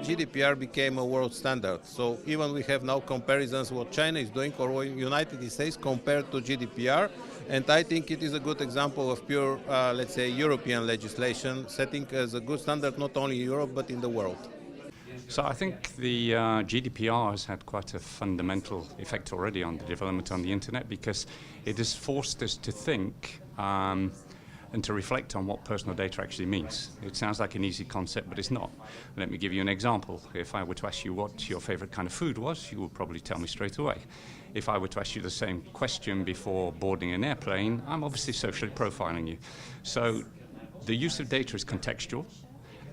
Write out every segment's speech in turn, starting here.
GDPR became a world standard. So even we have now comparisons what China is doing or what United States compared to GDPR. And I think it is a good example of pure, let's say, European legislation, setting as a good standard not only in Europe but in the world. So I think the GDPR has had quite a fundamental effect already on the development on the internet, because it has forced us to think and to reflect on what personal data actually means. It sounds like an easy concept, but it's not. Let me give you an example. If I were to ask you what your favorite kind of food was, you would probably tell me straight away. If I were to ask you the same question before boarding an airplane, I'm obviously socially profiling you. So the use of data is contextual,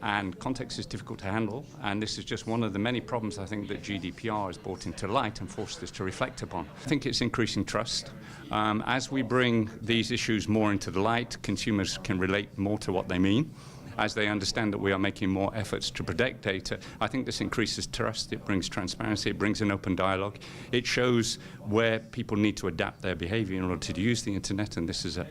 and context is difficult to handle, and this is just one of the many problems I think that GDPR has brought into light and forced us to reflect upon. I think it's increasing trust. As we bring these issues more into the light, consumers can relate more to what they mean. As they understand that we are making more efforts to protect data, I think this increases trust, it brings transparency, it brings an open dialogue. It shows where people need to adapt their behavior in order to use the internet, and this is a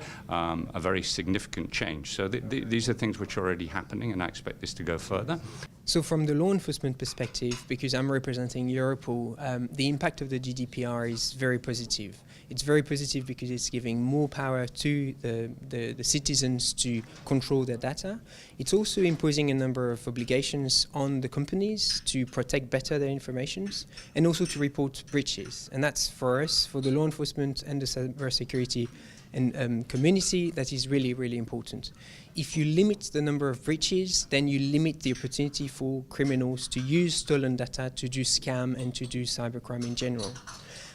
very significant change. So these are things which are already happening, and I expect this to go further. So from the law enforcement perspective, because I'm representing Europol, the impact of the GDPR is very positive. It's very positive because it's giving more power to the citizens to control their data. It's also imposing a number of obligations on the companies to protect better their information and also to report breaches. And that's for us, for the law enforcement and the cybersecurity and community, that is really, really important. If you limit the number of breaches, then you limit the opportunity for criminals to use stolen data to do scam and to do cybercrime in general.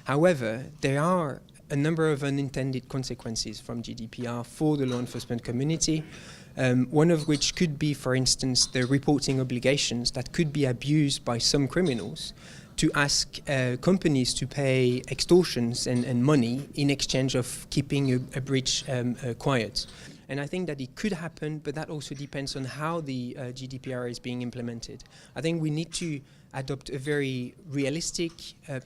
However, there are a number of unintended consequences from GDPR for the law enforcement community, one of which could be, for instance, the reporting obligations that could be abused by some criminals to ask companies to pay extortions and money in exchange of keeping a breach quiet. And I think that it could happen, but that also depends on how the GDPR is being implemented. I think we need to adopt a very realistic,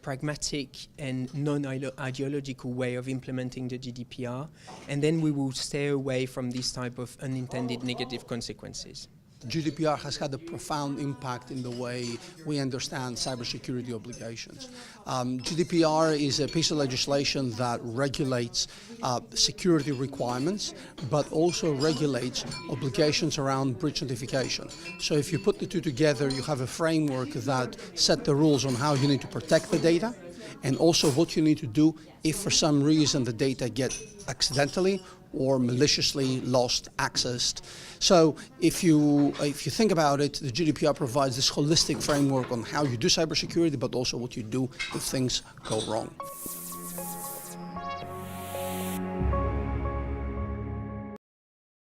pragmatic and non-ideological way of implementing the GDPR, and then we will stay away from this type of unintended negative consequences. GDPR has had a profound impact in the way we understand cybersecurity obligations. GDPR is a piece of legislation that regulates security requirements, but also regulates obligations around breach notification. So if you put the two together, you have a framework that set the rules on how you need to protect the data, and also what you need to do if for some reason the data get accidentally or maliciously lost, accessed. So if you think about it, the GDPR provides this holistic framework on how you do cybersecurity, but also what you do if things go wrong.